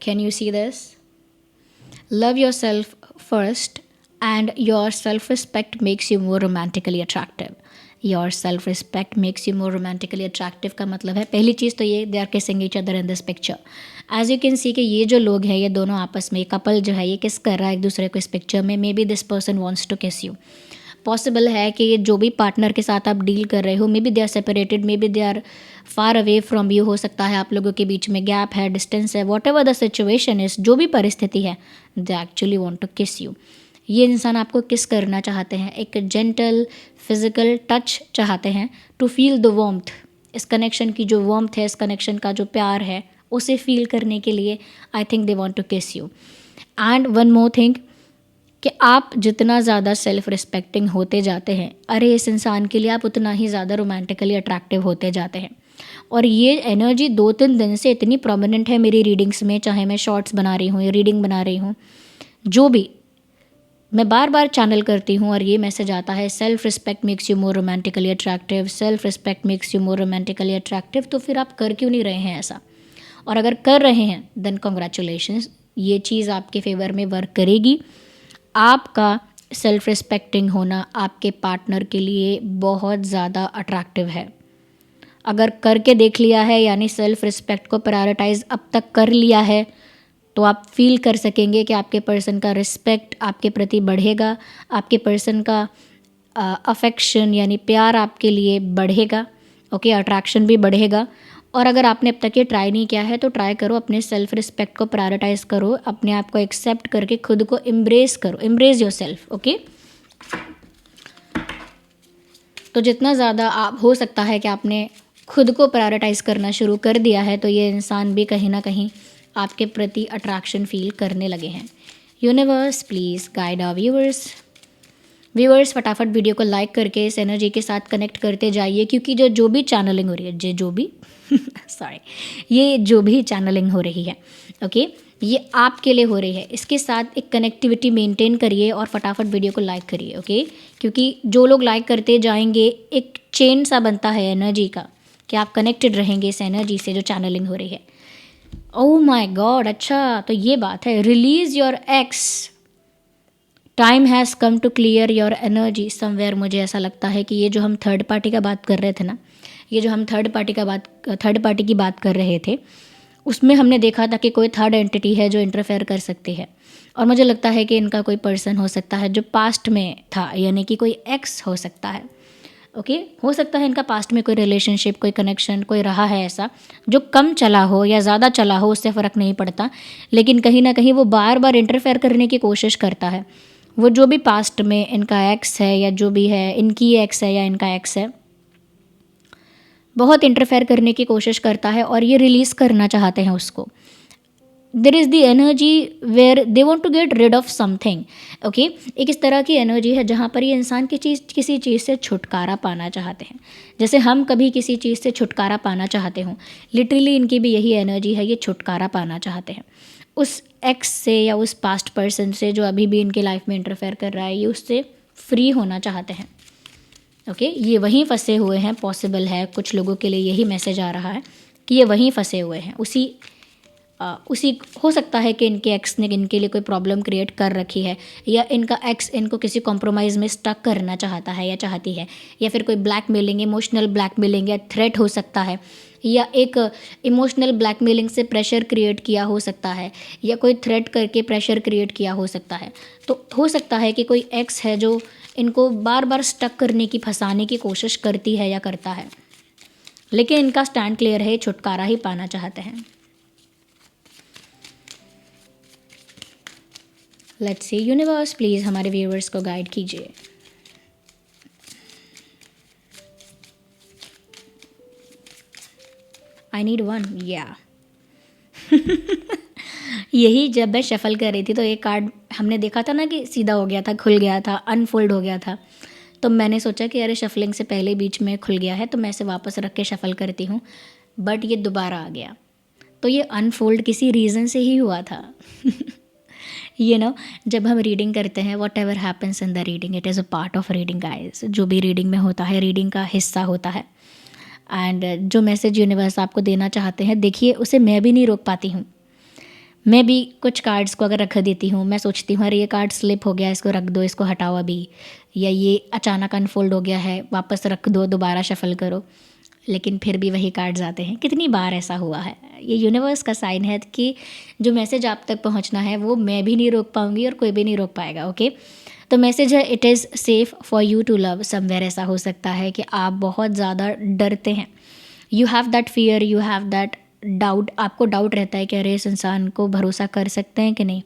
Can you see this? Love yourself first, and your self-respect makes you more romantically attractive. Your self-respect makes you more romantically attractive का मतलब है, पहली चीज़ तो ये, they are kissing each other in this picture. As you can see कि ये जो लोग हैं, ये दोनों आपस में, कपल जो है, ये किस कर रहा है एक दूसरे को इस पिक्चर में। Maybe this person wants to kiss you. Possible है कि ये जो भी पार्टनर के साथ आप डील कर रहे हो, maybe they are separated, maybe they are far away from you हो सकता है, आप लोगों के बीच में गैप है, डिस्टेंस है, what ever the situation is, जो भी परिस्थिति है, they actually want to kiss you. ये इंसान आपको किस करना चाहते हैं, एक जेंटल फिजिकल टच चाहते हैं, टू फील द वार्मथ, इस कनेक्शन की जो वार्मथ है, इस कनेक्शन का जो प्यार है उसे फील करने के लिए I think they want to kiss you. And one more thing कि आप जितना ज़्यादा सेल्फ रिस्पेक्टिंग होते जाते हैं, अरे इस इंसान के लिए आप उतना ही ज़्यादा रोमांटिकली अट्रैक्टिव होते जाते हैं। और ये एनर्जी 2-3 दिन से इतनी प्रोमिनेंट है मेरी रीडिंग्स में, चाहे मैं शॉर्ट्स बना रही हूँ या रीडिंग बना रही हूँ, जो भी मैं बार बार चैनल करती हूँ और ये मैसेज आता है, self respect makes you more romantically attractive, self respect makes you more romantically attractive. तो फिर आप कर क्यों नहीं रहे हैं ऐसा? और अगर कर रहे हैं देन कॉन्ग्रेचुलेशंस, ये चीज़ आपके फेवर में वर्क करेगी। आपका सेल्फ रिस्पेक्टिंग होना आपके पार्टनर के लिए बहुत ज़्यादा अट्रैक्टिव है। अगर करके देख लिया है, यानी सेल्फ रिस्पेक्ट को प्रायोरिटाइज अब तक कर लिया है, तो आप फील कर सकेंगे कि आपके पर्सन का रिस्पेक्ट आपके प्रति बढ़ेगा, आपके पर्सन का अफेक्शन यानी प्यार आपके लिए बढ़ेगा, ओके, अट्रैक्शन भी बढ़ेगा। और अगर आपने अब तक ये ट्राई नहीं किया है तो ट्राई करो, अपने सेल्फ रिस्पेक्ट को प्रायोरिटाइज करो, अपने आप को एक्सेप्ट करके खुद को एम्ब्रेस करो, एम्ब्रेस योर सेल्फ, ओके। तो जितना ज़्यादा आप हो सकता है कि आपने खुद को प्रायोरिटाइज करना शुरू कर दिया है, तो ये इंसान भी कहीं ना कहीं आपके प्रति अट्रैक्शन फील करने लगे हैं। Universe please guide our viewers फटाफट वीडियो को लाइक करके इस एनर्जी के साथ कनेक्ट करते जाइए, क्योंकि जो भी चैनलिंग हो रही है, जो भी सॉरी, ये जो भी चैनलिंग हो रही है, ओके, ये आपके लिए हो रही है। इसके साथ एक कनेक्टिविटी मेंटेन करिए और फटाफट वीडियो को लाइक करिए, ओके, क्योंकि जो लोग लाइक करते जाएंगे एक चेन सा बनता है एनर्जी का, कि आप कनेक्टेड रहेंगे इस एनर्जी से जो चैनलिंग हो रही है। ओह माय गॉड, अच्छा तो ये बात है। Release your ex, time has come to clear your energy somewhere. मुझे ऐसा लगता है कि ये जो हम थर्ड पार्टी का बात कर रहे थे ना, ये जो हम थर्ड पार्टी की बात कर रहे थे, उसमें हमने देखा था कि कोई थर्ड एंटिटी है जो इंटरफेयर कर सकती है। और मुझे लगता है कि इनका कोई पर्सन हो सकता है जो पास्ट में था, यानी कि कोई एक्स हो सकता है, ओके। हो सकता है इनका पास्ट में कोई रिलेशनशिप, कोई कनेक्शन, कोई रहा है ऐसा जो कम चला हो या ज़्यादा चला हो, उससे फ़र्क नहीं पड़ता, लेकिन कहीं ना कहीं वो बार बार इंटरफेयर करने की कोशिश करता है। वो जो भी पास्ट में इनका एक्स है या जो भी है, इनकी एक्स है या इनका एक्स है, बहुत इंटरफेयर करने की कोशिश करता है और ये रिलीज़ करना चाहते हैं उसको। There is the energy where they want to get rid of something, okay. एक इस तरह की एनर्जी है जहाँ पर ये इंसान किसी चीज़ से छुटकारा पाना चाहते हैं, जैसे हम कभी किसी चीज़ से छुटकारा पाना चाहते हों। लिटरली इनकी भी यही एनर्जी है, ये छुटकारा पाना चाहते हैं उस एक्स से या उस पास्ट पर्सन से जो अभी भी इनके लाइफ में इंटरफेयर कर रहा है। ये उससे फ्री होना चाहते हैं, ओके। ये वहीं फंसे हुए हैं, पॉसिबल है कुछ लोगों के लिए यही मैसेज आ रहा है कि ये वहीं फंसे हुए हैं, उसी हो सकता है कि इनके एक्स ने इनके लिए कोई प्रॉब्लम क्रिएट कर रखी है, या इनका एक्स इनको किसी कॉम्प्रोमाइज़ में स्टक करना चाहता है या चाहती है, या फिर कोई ब्लैकमेलिंग, इमोशनल ब्लैकमेलिंग या थ्रेट हो सकता है, या एक इमोशनल ब्लैकमेलिंग से प्रेशर क्रिएट किया हो सकता है, या कोई थ्रेट करके प्रेशर क्रिएट किया हो सकता है। तो हो सकता है कि कोई एक्स है जो इनको बार बार स्टक करने की, फंसाने की कोशिश करती है या करता है, लेकिन इनका स्टैंड क्लियर है, छुटकारा ही पाना चाहते हैं। लेट्स सी यूनिवर्स प्लीज़ हमारे व्यूअर्स को गाइड कीजिए। आई नीड वन, या यही जब मैं शफल कर रही थी तो एक कार्ड हमने देखा था ना कि सीधा हो गया था, खुल गया था, अनफोल्ड हो गया था। तो मैंने सोचा कि अरे शफलिंग से पहले बीच में खुल गया है तो मैं इसे वापस रख के शफल करती हूँ, बट ये दोबारा आ गया। तो ये अनफोल्ड किसी रीज़न से ही हुआ था। जब हम रीडिंग करते हैं, what ever happens in the reading, it is a part of reading guys. जो भी रीडिंग में होता है, रीडिंग का हिस्सा होता है। एंड जो मैसेज यूनिवर्स आपको देना चाहते हैं, देखिए उसे मैं भी नहीं रोक पाती हूँ। मैं भी कुछ कार्ड्स को अगर रख देती हूँ, मैं सोचती हूँ अरे ये कार्ड स्लिप हो गया, इसको रख दो, इसको हटाओ अभी, या ये अचानक अनफोल्ड हो गया है, वापस रख दो, दोबारा शफल करो, लेकिन फिर भी वही कार्ड्स आते हैं। कितनी बार ऐसा हुआ है? ये यूनिवर्स का साइन है कि जो मैसेज आप तक पहुंचना है वो मैं भी नहीं रोक पाऊंगी और कोई भी नहीं रोक पाएगा, ओके। तो मैसेज है, it is safe for you to love somewhere. ऐसा हो सकता है कि आप बहुत ज़्यादा डरते हैं, you have that fear, you have that doubt, आपको डाउट रहता है कि अरे इस इंसान को भरोसा कर सकते हैं कि नहीं,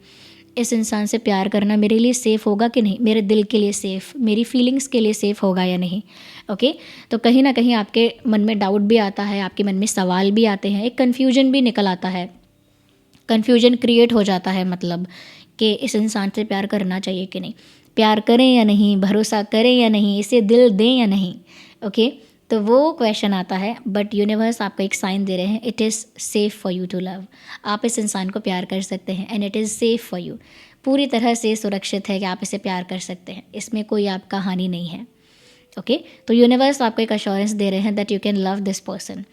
इस इंसान से प्यार करना मेरे लिए सेफ़ होगा कि नहीं, मेरे दिल के लिए सेफ़, मेरी फीलिंग्स के लिए सेफ़ होगा या नहीं। ओके, तो कहीं ना कहीं आपके मन में डाउट भी आता है, आपके मन में सवाल भी आते हैं, एक कन्फ्यूजन भी निकल आता है, कन्फ्यूजन क्रिएट हो जाता है, मतलब कि इस इंसान से प्यार करना चाहिए कि नहीं, प्यार करें या नहीं, भरोसा करें या नहीं, इसे दिल दें या नहीं। ओके, तो वो क्वेश्चन आता है, बट यूनिवर्स आपको एक साइन दे रहे हैं, it is safe for you to love. आप इस इंसान को प्यार कर सकते हैं and it is safe for you, पूरी तरह से सुरक्षित है कि आप इसे प्यार कर सकते हैं, इसमें कोई आपका हानि नहीं है। ओके, तो यूनिवर्स आपको एक अश्योरेंस दे रहे हैं that you can love this person.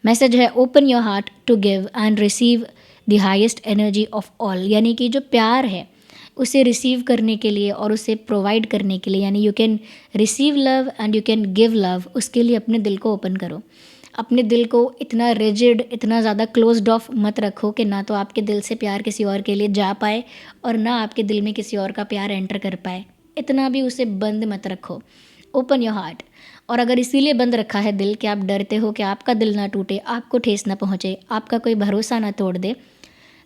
Message है, open your heart to give and receive the highest energy of all, यानी कि जो प्यार है उसे रिसीव करने के लिए और उसे प्रोवाइड करने के लिए, यानी you can receive love and you can give love, उसके लिए अपने दिल को ओपन करो। अपने दिल को इतना रिजिड, इतना ज़्यादा क्लोज्ड ऑफ मत रखो कि ना तो आपके दिल से प्यार किसी और के लिए जा पाए और ना आपके दिल में किसी और का प्यार एंटर कर पाए, इतना भी उसे बंद मत रखो। Open your heart. और अगर इसीलिए बंद रखा है दिल कि आप डरते हो कि आपका दिल ना टूटे, आपको ठेस ना पहुँचे, आपका कोई भरोसा ना तोड़ दे,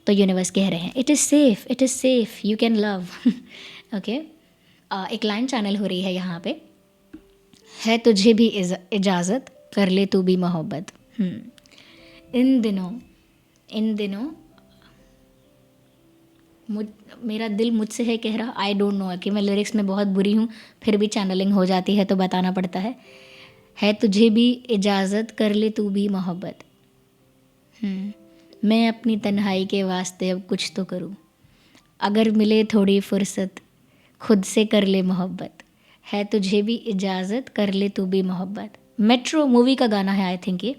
तो यूनिवर्स कह रहे हैं it is safe, it is safe, you can love. Okay, एक लाइन चैनल हो रही है यहाँ पे, है तुझे भी इजाज़त, कर ले तू भी मोहब्बत। इन दिनों मुझ मेरा दिल मुझसे है कह रहा, आई डोंट नो कि मैं लिरिक्स में बहुत बुरी हूँ, फिर भी चैनलिंग हो जाती है तो बताना पड़ता है तुझे भी इजाज़त, कर ले तू भी मोहब्बत। मैं अपनी तन्हाई के वास्ते अब कुछ तो करूँ, अगर मिले थोड़ी फुर्सत, खुद से कर ले मोहब्बत, है तुझे भी इजाज़त, कर ले तू भी मोहब्बत। मेट्रो मूवी का गाना है आई थिंक ये।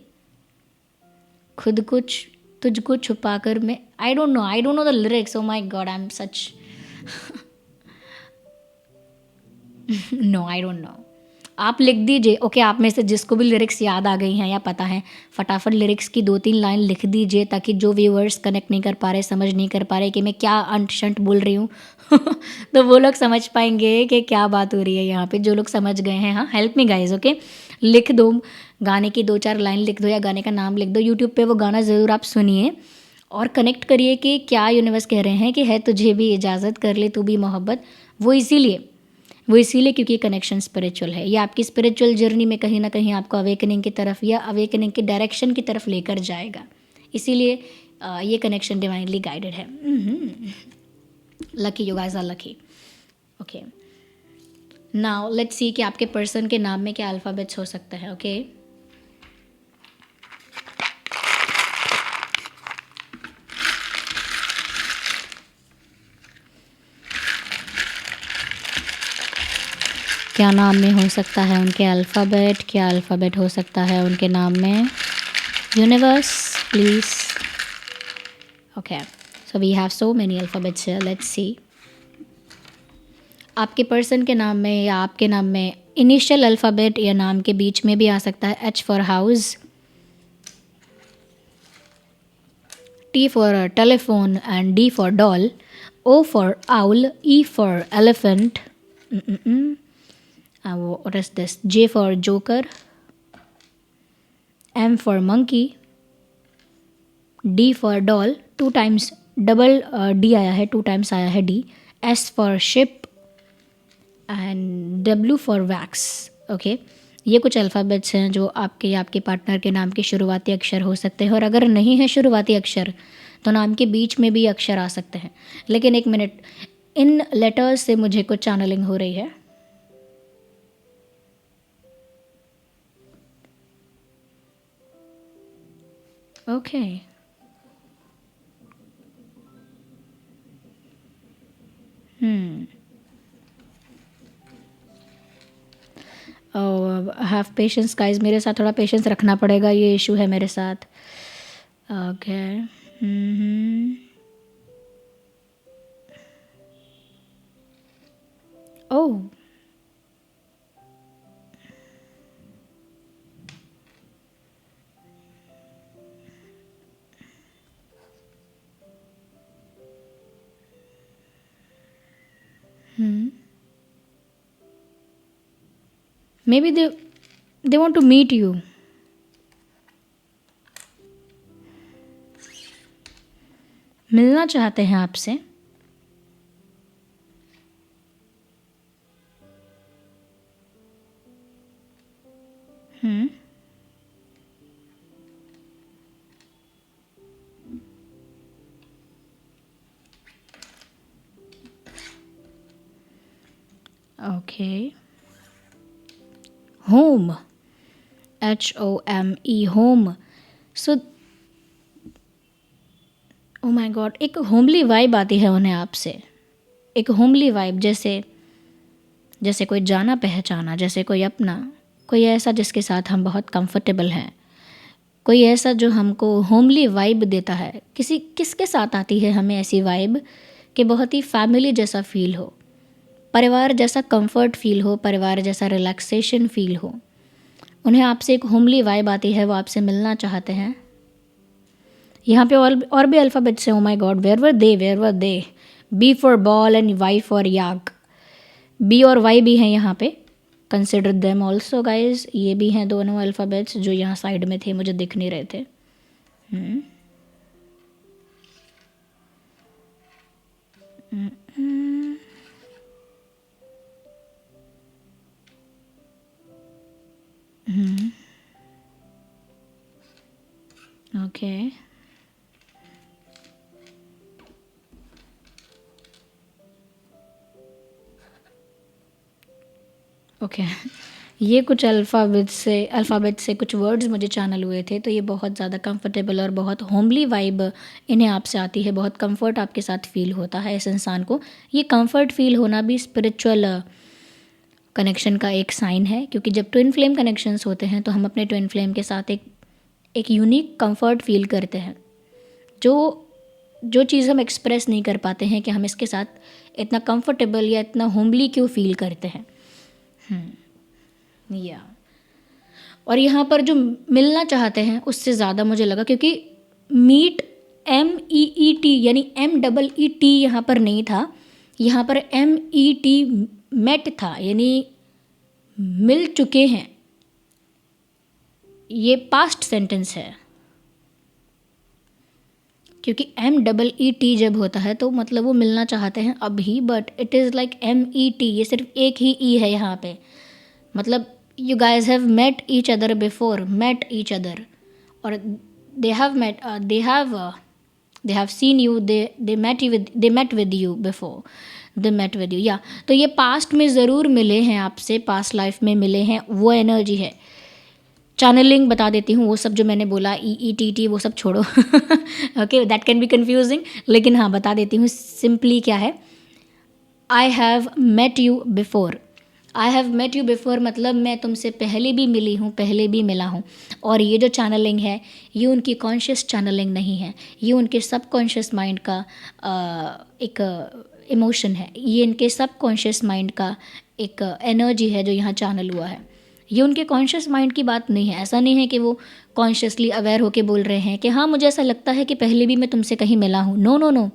खुद कुछ तुझको छुपा कर मैं, I don't know the lyrics, oh my God, I am such no, I don't know. आप लिख दीजिए। ओके, आप में से जिसको भी लिरिक्स याद आ गई हैं या पता है, फटाफट लिरिक्स की 2-3 लाइन लिख दीजिए, ताकि जो व्यूअर्स कनेक्ट नहीं कर पा रहे, समझ नहीं कर पा रहे कि मैं क्या अंट शंट बोल रही हूँ तो वो लोग समझ पाएंगे कि क्या बात हो रही है यहाँ पे। जो लोग समझ गए हैं, हाँ, हेल्प मी गाइज। ओके, लिख दो, गाने की 2-4 लाइन लिख दो या गाने का नाम लिख दो, यूट्यूब पे वो गाना ज़रूर आप सुनिए और कनेक्ट करिए कि क्या यूनिवर्स कह रहे हैं कि है तुझे भी इजाज़त, कर ले तू भी मोहब्बत। वो इसीलिए क्योंकि कनेक्शन स्पिरिचुअल है, ये आपकी स्पिरिचुअल जर्नी में कहीं ना कहीं आपको अवेकनिंग की तरफ या अवेकनिंग की डायरेक्शन की तरफ लेकर जाएगा। इसीलिए ये कनेक्शन डिवाइनली गाइडेड है। Lucky, you guys are lucky. Okay, now let's see कि आपके पर्सन के नाम में क्या अल्फ़ाबेट्स हो सकता है। ओके, क्या नाम में हो सकता है उनके अल्फ़ाबेट, क्या अल्फ़ाबेट हो सकता है उनके नाम में, universe please. Okay, so we have so many alphabets here, let's see. आपके पर्सन के नाम में या आपके नाम में इनिशियल अल्फ़ाबेट या नाम के बीच में भी आ सकता है। H for house, T for telephone and D for doll, O for owl, E for elephant, what is this, J for joker, M for monkey, D for doll, 2 times double D आया है, 2 times आया है D, S for ship and W for wax। Okay, ये कुछ अल्फ़ाबेट्स हैं जो आपके या आपके पार्टनर के नाम के शुरुआती अक्षर हो सकते हैं, और अगर नहीं है शुरुआती अक्षर तो नाम के बीच में भी अक्षर आ सकते हैं। लेकिन एक मिनट, इन लेटर्स से मुझे कुछ चैनलिंग हो रही है। ओके, हैव पेशेंस गाइस, मेरे साथ थोड़ा पेशेंस रखना पड़ेगा, ये इशू है मेरे साथ। Okay, oh, maybe they want to meet you, मिलना चाहते हैं आपसे। Okay, home, HOME, home. So O my God, एक होमली वाइब आती है उन्हें आपसे, एक होमली वाइब, जैसे जैसे कोई जाना पहचाना, जैसे कोई अपना, कोई ऐसा जिसके साथ हम बहुत कंफर्टेबल हैं, कोई ऐसा जो हमको होमली वाइब देता है। किसके साथ आती है हमें ऐसी वाइब कि बहुत ही फैमिली जैसा फील हो, परिवार जैसा कंफर्ट फील हो, परिवार जैसा रिलैक्सेशन फील हो। उन्हें आपसे एक होमली वाइब आती है, वो आपसे मिलना चाहते हैं। यहाँ पे और भी अल्फ़ाबेट्स हैं। Oh my God, where were they, B for ball and Y for yak. B और वाई भी हैं यहाँ पे, कंसिडर देम ऑल्सो गाइज। ये भी हैं दोनों अल्फ़ाबेट्स जो यहाँ साइड में थे, मुझे दिख नहीं रहे थे। Okay, okay. ये कुछ अल्फ़ाबेट से कुछ वर्ड्स मुझे चैनल हुए थे, तो ये बहुत ज़्यादा कंफर्टेबल और बहुत होमली वाइब इन्हें आपसे आती है। बहुत कंफर्ट आपके साथ फ़ील होता है इस इंसान को। ये कंफर्ट फ़ील होना भी स्पिरिचुअल कनेक्शन का एक साइन है, क्योंकि जब ट्विन फ्लेम कनेक्शंस होते हैं तो हम अपने ट्विन फ्लेम के साथ एक यूनिक कंफर्ट फील करते हैं, जो चीज़ हम एक्सप्रेस नहीं कर पाते हैं कि हम इसके साथ इतना कंफर्टेबल या इतना होमली क्यों फील करते हैं। या और यहाँ पर जो मिलना चाहते हैं उससे ज़्यादा मुझे लगा, क्योंकि मीट MEET यानी MEET यहाँ पर नहीं था, यहाँ पर MET मेट था, यानी मिल चुके हैं। ये पास्ट सेंटेंस है, क्योंकि MEET जब होता है तो मतलब वो मिलना चाहते हैं अभी, but it is like MET, ये सिर्फ एक ही ई है यहाँ पे। मतलब you guys have met each other before, met each other, or they have seen you, they met with you before, they met with you, या तो ये पास्ट में ज़रूर मिले हैं आपसे, पास्ट लाइफ में मिले हैं, वो एनर्जी है। चैनलिंग बता देती हूँ, वो सब जो मैंने बोला EETT वो सब छोड़ो। Okay, that can be confusing, लेकिन हाँ बता देती हूँ सिंपली क्या है। I have met you before, I have met you before मतलब मैं तुमसे पहले भी मिली हूँ, पहले भी मिला हूँ। और ये जो चैनलिंग है ये उनकी कॉन्शियस चैनलिंग नहीं है, ये उनके सबकॉन्शियस माइंड का एक इमोशन है, ये इनके सबकॉन्शियस माइंड का एक एनर्जी है जो यहाँ चैनल हुआ है। ये उनके कॉन्शियस माइंड की बात नहीं है। ऐसा नहीं है कि वो कॉन्शियसली अवेयर होके बोल रहे हैं कि हाँ मुझे ऐसा लगता है कि पहले भी मैं तुमसे कहीं मिला हूँ। नो नो नो,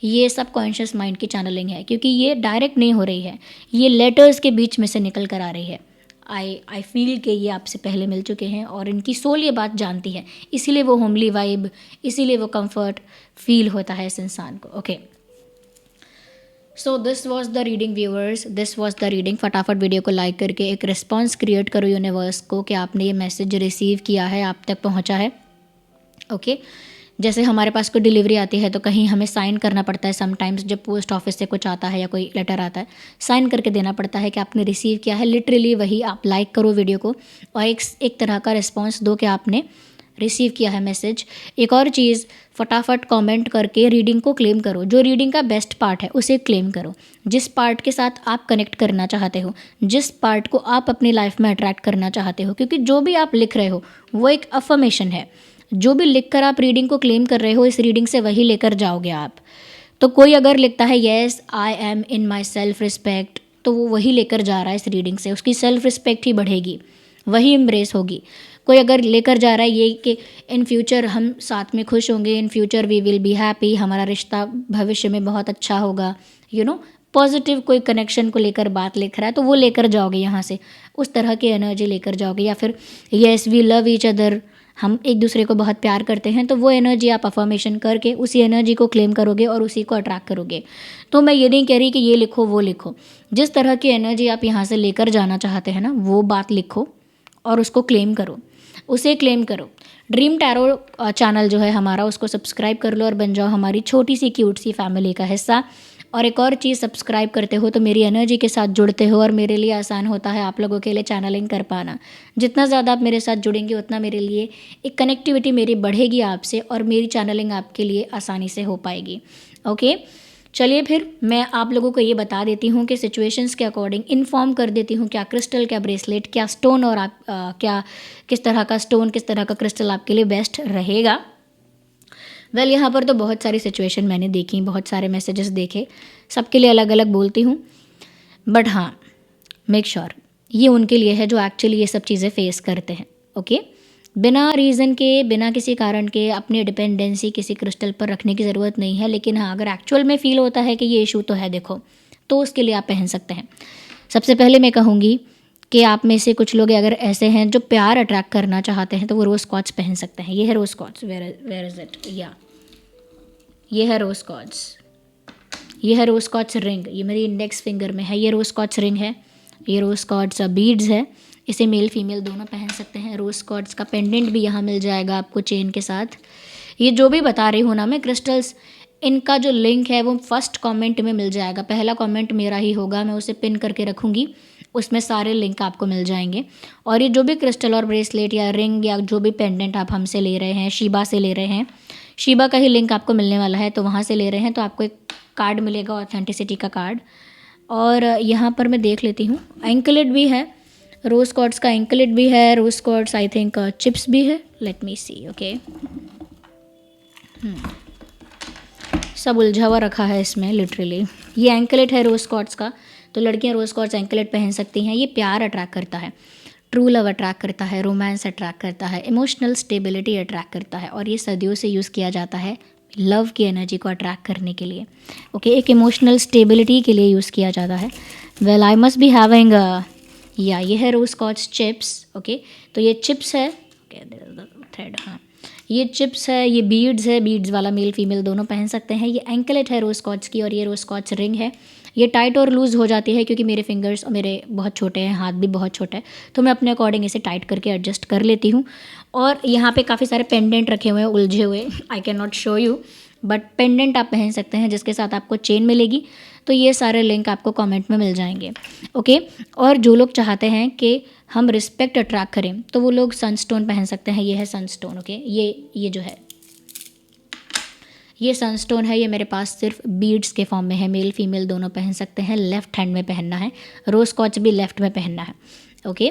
ये सब कॉन्शियस माइंड की चैनलिंग है, क्योंकि ये डायरेक्ट नहीं हो रही है, ये लेटर्स के बीच में से निकल कर आ रही है। आई फील कि ये आपसे पहले मिल चुके हैं और इनकी सोल ये बात जानती है, इसीलिए वो होमली वाइब, इसीलिए वो कंफर्ट फील होता है इस इंसान को। Okay, so this was the reading viewers, this was the reading. फटाफट वीडियो को लाइक करके एक रिस्पॉन्स क्रिएट करो यूनिवर्स को कि आपने ये मैसेज रिसीव किया है, आप तक पहुँचा है। ओके, जैसे हमारे पास कोई डिलीवरी आती है तो कहीं हमें साइन करना पड़ता है समटाइम्स, जब पोस्ट ऑफिस से कुछ आता है या कोई लेटर आता है, साइन करके देना पड़ता है कि आपने रिसीव किया है। लिटरली वही आप लाइक करो वीडियो को और एक तरह का रिस्पॉन्स दो कि आपने रिसीव किया है मैसेज। एक और चीज़, फटाफट कमेंट करके रीडिंग को क्लेम करो, जो रीडिंग का बेस्ट पार्ट है उसे क्लेम करो, जिस पार्ट के साथ आप कनेक्ट करना चाहते हो, जिस पार्ट को आप अपनी लाइफ में अट्रैक्ट करना चाहते हो, क्योंकि जो भी आप लिख रहे हो वो एक अफर्मेशन है। जो भी लिखकर आप रीडिंग को क्लेम कर रहे हो, इस रीडिंग से वही लेकर जाओगे आप। तो कोई अगर लिखता है yes I am in my self respect, तो वो वही लेकर जा रहा है इस रीडिंग से, उसकी सेल्फ रिस्पेक्ट ही बढ़ेगी, वही एम्ब्रेस होगी। कोई अगर लेकर जा रहा है ये कि इन फ्यूचर हम साथ में खुश होंगे, in future we will be happy, हमारा रिश्ता भविष्य में बहुत अच्छा होगा, पॉजिटिव कोई कनेक्शन को लेकर बात लिख रहा है, तो वो लेकर जाओगे यहाँ से, उस तरह की एनर्जी लेकर जाओगे। या फिर yes we love each other, हम एक दूसरे को बहुत प्यार करते हैं, तो वो एनर्जी आप अफर्मेशन करके उसी एनर्जी को क्लेम करोगे और उसी को अट्रैक्ट करोगे। तो मैं ये नहीं कह रही कि ये लिखो वो लिखो, जिस तरह की एनर्जी आप यहाँ से लेकर जाना चाहते हैं ना, वो बात लिखो और उसको क्लेम करो, उसे क्लेम करो। ड्रीम टैरो चैनल जो है हमारा, उसको सब्सक्राइब कर लो और बन जाओ हमारी छोटी सी क्यूट सी फैमिली का हिस्सा। और एक और चीज़, सब्सक्राइब करते हो तो मेरी एनर्जी के साथ जुड़ते हो और मेरे लिए आसान होता है आप लोगों के लिए चैनलिंग कर पाना। जितना ज़्यादा आप मेरे साथ जुड़ेंगे उतना मेरे लिए एक कनेक्टिविटी मेरी बढ़ेगी आपसे, और मेरी चैनलिंग आपके लिए आसानी से हो पाएगी। ओके, चलिए फिर मैं आप लोगों को ये बता देती हूँ कि सिचुएशंस के अकॉर्डिंग इन्फॉर्म कर देती हूँ क्या क्रिस्टल, क्या ब्रेसलेट, क्या स्टोन, और आप क्या किस तरह का स्टोन, किस तरह का क्रिस्टल आपके लिए बेस्ट रहेगा। वेल, यहाँ पर तो बहुत सारी सिचुएशन मैंने देखी, बहुत सारे मैसेजेस देखे, सबके लिए अलग अलग बोलती हूँ, बट हाँ, मेक श्योर ये उनके लिए है जो एक्चुअली ये सब चीज़ें फेस करते हैं। ओके, बिना रीज़न के, बिना किसी कारण के अपनी डिपेंडेंसी किसी क्रिस्टल पर रखने की ज़रूरत नहीं है। लेकिन हाँ, अगर एक्चुअल में फ़ील होता है कि ये इशू तो है देखो, तो उसके लिए आप पहन सकते हैं। सबसे पहले मैं कहूँगी कि आप में से कुछ लोग अगर ऐसे हैं जो प्यार अट्रैक्ट करना चाहते हैं, तो वो रोज़ क्वार्ट्ज पहन सकते हैं। ये है रोज़ क्वार्ट्ज, वेयर इज़ इट, या ये है रोज़ क्वार्ट्ज, ये है रोज़ क्वार्ट्ज रिंग, ये मेरी इंडेक्स फिंगर में है, ये रोज़ क्वार्ट्ज रिंग है, ये रोज़ क्वार्ट्ज बीड्स है। इसे मेल फीमेल दोनों पहन सकते हैं। रोज़ क्वार्ट्ज का पेंडेंट भी यहाँ मिल जाएगा आपको चेन के साथ। ये जो भी बता रही हूँ ना मैं क्रिस्टल्स, इनका जो लिंक है वो फर्स्ट कमेंट में मिल जाएगा। पहला कमेंट मेरा ही होगा, मैं उसे पिन करके रखूँगी, उसमें सारे लिंक आपको मिल जाएंगे। और ये जो भी क्रिस्टल और ब्रेसलेट या रिंग या जो भी पेंडेंट आप हमसे ले रहे हैं, शीबा से ले रहे हैं, शीबा का ही लिंक आपको मिलने वाला है, तो वहाँ से ले रहे हैं तो आपको एक कार्ड मिलेगा, ऑथेंटिसिटी का कार्ड। और यहाँ पर मैं देख लेती हूँ, एंकलेट भी है, रोज़ क्वार्ट्ज का एंकलेट भी है, रोज़ क्वार्ट्ज आई थिंक चिप्स भी है, लेट मी सी। ओके, सब उलझा हुआ रखा है इसमें लिटरली। ये एंकलेट है रोज़ क्वार्ट्ज का, तो लड़कियाँ रोज़ क्वार्ट्ज एंकलेट पहन सकती हैं। ये प्यार अट्रैक्ट करता है, ट्रू लव अट्रैक्ट करता है, रोमांस अट्रैक्ट करता है, इमोशनल स्टेबिलिटी अट्रैक्ट करता है, और ये सदियों से यूज़ किया जाता है लव की एनर्जी को अट्रैक्ट करने के लिए। ओके, एक इमोशनल स्टेबिलिटी के लिए यूज़ किया जाता है। Well, I must be having या ये है रोज़ क्वार्ट्ज चिप्स। ओके, तो ये चिप्स है, ओके थ्रेड, हाँ ये चिप्स है, ये बीड्स है, बीड्स वाला मेल फीमेल दोनों पहन सकते हैं। ये एंकलेट है रोज़ क्वार्ट्ज की, और ये रोज़ क्वार्ट्ज रिंग है। ये टाइट और लूज़ हो जाती है क्योंकि मेरे फिंगर्स और मेरे बहुत छोटे हैं, हाथ भी बहुत छोटा है, तो मैं अपने अकॉर्डिंग इसे टाइट करके एडजस्ट कर लेती हूँ। और यहाँ पे काफ़ी सारे पेंडेंट रखे हुए हैं उलझे हुए, आई can not show you, but pendant आप पहन सकते हैं जिसके साथ आपको चेन मिलेगी। तो ये सारे लिंक आपको कमेंट में मिल जाएंगे। ओके, और जो लोग चाहते हैं कि हम रिस्पेक्ट अट्रैक्ट करें, तो वो लोग सनस्टोन पहन सकते हैं। ये है सनस्टोन। ओके, ये जो है ये सनस्टोन है, ये मेरे पास सिर्फ बीड्स के फॉर्म में है, मेल फीमेल दोनों पहन सकते हैं। लेफ्ट हैंड में पहनना है, रोज़ क्वार्ट्ज भी लेफ्ट में पहनना है। ओके,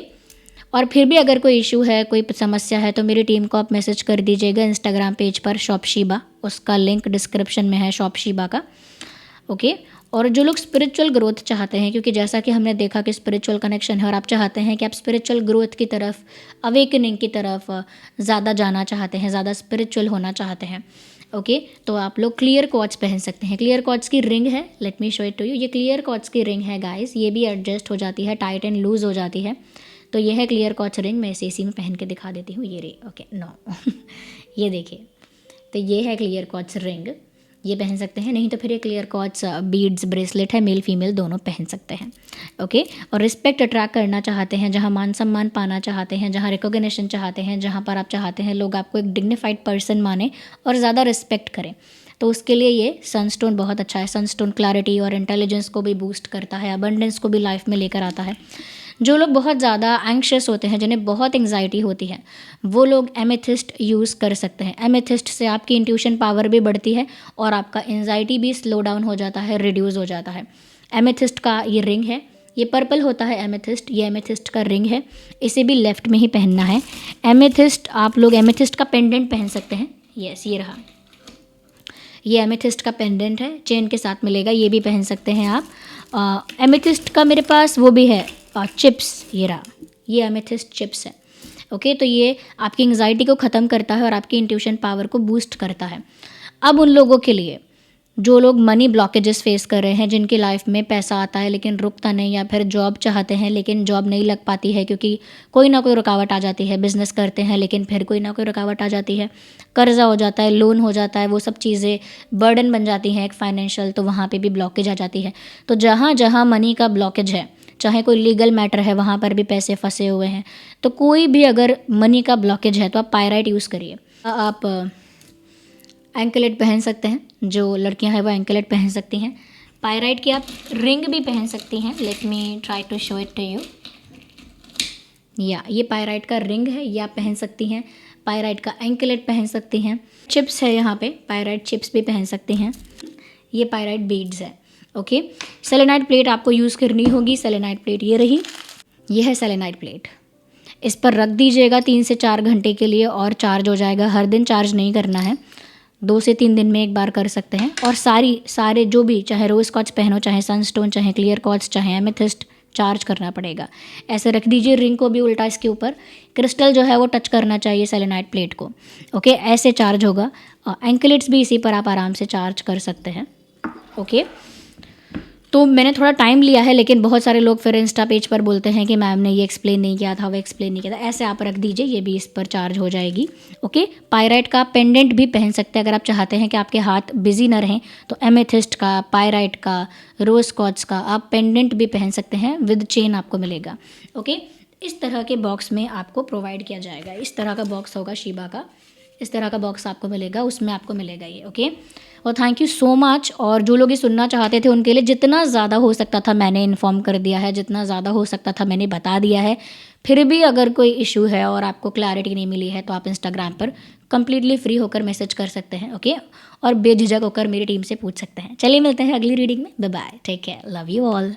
और फिर भी अगर कोई इशू है, कोई समस्या है, तो मेरी टीम को आप मैसेज कर दीजिएगा इंस्टाग्राम पेज पर शॉप शीबा, उसका लिंक डिस्क्रिप्शन में है शॉप शीबा का। ओके, और जो लोग स्पिरिचुअल ग्रोथ चाहते हैं, क्योंकि जैसा कि हमने देखा कि स्पिरिचुअल कनेक्शन है और आप चाहते हैं कि आप स्पिरिचुअल ग्रोथ की तरफ, अवेकनिंग की तरफ ज़्यादा जाना चाहते हैं, ज़्यादा स्पिरिचुअल होना चाहते हैं, ओके, तो आप लोग क्लियर क्वार्ट्ज पहन सकते हैं। क्लियर क्वार्ट्ज की रिंग है, let me show it to you. ये क्लियर क्वार्ट्ज की रिंग है गाइस, ये भी एडजस्ट हो जाती है, टाइट एंड लूज़ हो जाती है। तो ये है क्लियर क्वार्ट्ज रिंग, मैं इसे इसी में पहन के दिखा देती हूँ। ये रे, ओके नो ये देखिए, तो ये है क्लियर क्वार्ट्ज रिंग, ये पहन सकते हैं। नहीं तो फिर ये क्लियर क्वार्ट्ज बीड्स ब्रेसलेट है, मेल फीमेल दोनों पहन सकते हैं। ओके, और रिस्पेक्ट अट्रैक्ट करना चाहते हैं, जहाँ मान सम्मान पाना चाहते हैं, जहाँ रिकॉग्निशन चाहते हैं, जहाँ पर आप चाहते हैं लोग आपको एक डिग्निफाइड पर्सन माने और ज़्यादा रिस्पेक्ट करें, तो उसके लिए ये सनस्टोन बहुत अच्छा है। सनस्टोन क्लैरिटी और इंटेलिजेंस को भी बूस्ट करता है, अबंडेंस को भी लाइफ में लेकर आता है। जो लोग बहुत ज़्यादा एंग्शियस होते हैं, जिन्हें बहुत एंग्जाइटी होती है, वो लोग एमेथिस्ट यूज़ कर सकते हैं। एमेथिस्ट से आपकी इंट्यूशन पावर भी बढ़ती है और आपका एंग्जाइटी भी स्लो डाउन हो जाता है, रिड्यूस हो जाता है। एमेथिस्ट का ये रिंग है, ये पर्पल होता है एमेथिस्ट, ये एमेथिस्ट का रिंग है, इसे भी लेफ्ट में ही पहनना है। एमेथिस्ट, आप लोग एमेथिस्ट का पेंडेंट पहन सकते हैं। यस, ये रहा, ये एमेथिस्ट का पेंडेंट है, चेन के साथ मिलेगा, ये भी पहन सकते हैं आप। एमेथिस्ट का मेरे पास वो भी है चिप्स, ये रहा, ये एमेथिस्ट चिप्स है। ओके, तो ये आपकी एंग्जाइटी को ख़त्म करता है और आपकी इंट्यूशन पावर को बूस्ट करता है। अब उन लोगों के लिए जो लोग मनी ब्लॉकेजेस फेस कर रहे हैं, जिनकी लाइफ में पैसा आता है लेकिन रुकता नहीं, या फिर जॉब चाहते हैं लेकिन जॉब नहीं लग पाती है क्योंकि कोई ना कोई रुकावट आ जाती है, बिजनेस करते हैं लेकिन फिर कोई ना कोई रुकावट आ जाती है, कर्जा हो जाता है, लोन हो जाता है, वो सब चीज़ें बर्डन बन जाती हैं एक फाइनेंशियल, तो वहाँ पे भी ब्लॉकेज आ जाती है। तो जहाँ जहाँ मनी का ब्लॉकेज है, चाहे कोई लीगल मैटर है, वहाँ पर भी पैसे फंसे हुए हैं, तो कोई भी अगर मनी का ब्लॉकेज है तो आप पायराइट यूज़ करिए। आप एंकलेट पहन सकते हैं, जो लड़कियां हैं वो एंकलेट पहन सकती हैं। पायराइट की आप रिंग भी पहन सकती हैं। Let me try to show it to you. या ये पायराइट का रिंग है, ये आप पहन सकती हैं। पायराइट का एंकलेट पहन सकती हैं। चिप्स है यहाँ पे, पायराइट चिप्स भी पहन सकती हैं। ये पायराइट बीड्स है। ओके, सेलेनाइट प्लेट आपको यूज़ करनी होगी। सेलेनाइट प्लेट ये रही, ये है सेलेनाइट प्लेट। इस पर रख दीजिएगा 3 से 4 घंटे के लिए और चार्ज हो जाएगा। हर दिन चार्ज नहीं करना है, 2 से 3 दिन में एक बार कर सकते हैं। और सारे जो भी, चाहे रोज कॉच पहनो, चाहे सनस्टोन, चाहे क्लियर कॉच, चाहे एमेथिस्ट, चार्ज करना पड़ेगा। ऐसे रख दीजिए, रिंग को भी उल्टा इसके ऊपर, क्रिस्टल जो है वो टच करना चाहिए सेलेनाइट प्लेट को। ओके, ऐसे चार्ज होगा। एंकलेट्स भी इसी पर आप आराम से चार्ज कर सकते हैं। ओके, तो मैंने थोड़ा टाइम लिया है, लेकिन बहुत सारे लोग फिर इंस्टा पेज पर बोलते हैं कि मैम ने ये एक्सप्लेन नहीं किया था, वो एक्सप्लेन नहीं किया था। ऐसे आप रख दीजिए, ये भी इस पर चार्ज हो जाएगी। ओके, पायराइट का पेंडेंट भी पहन सकते हैं अगर आप चाहते हैं कि आपके हाथ बिजी ना रहें, तो एमेथिस्ट का, पायराइट का, रोज कॉच का आप पेंडेंट भी पहन सकते हैं, विद चेन आपको मिलेगा। ओके, इस तरह के बॉक्स में आपको प्रोवाइड किया जाएगा। इस तरह का बॉक्स होगा शीबा का, इस तरह का बॉक्स आपको मिलेगा, उसमें आपको मिलेगा ये। ओके, और थैंक यू सो मच। और जो लोग ये सुनना चाहते थे उनके लिए जितना ज़्यादा हो सकता था मैंने इन्फॉर्म कर दिया है, जितना ज़्यादा हो सकता था मैंने बता दिया है। फिर भी अगर कोई इशू है और आपको क्लैरिटी नहीं मिली है तो आप इंस्टाग्राम पर कंप्लीटली फ्री होकर मैसेज कर सकते हैं। ओके, और बेझिझक होकर मेरी टीम से पूछ सकते हैं। चलिए मिलते हैं अगली रीडिंग में। Bye bye, take care, love you all.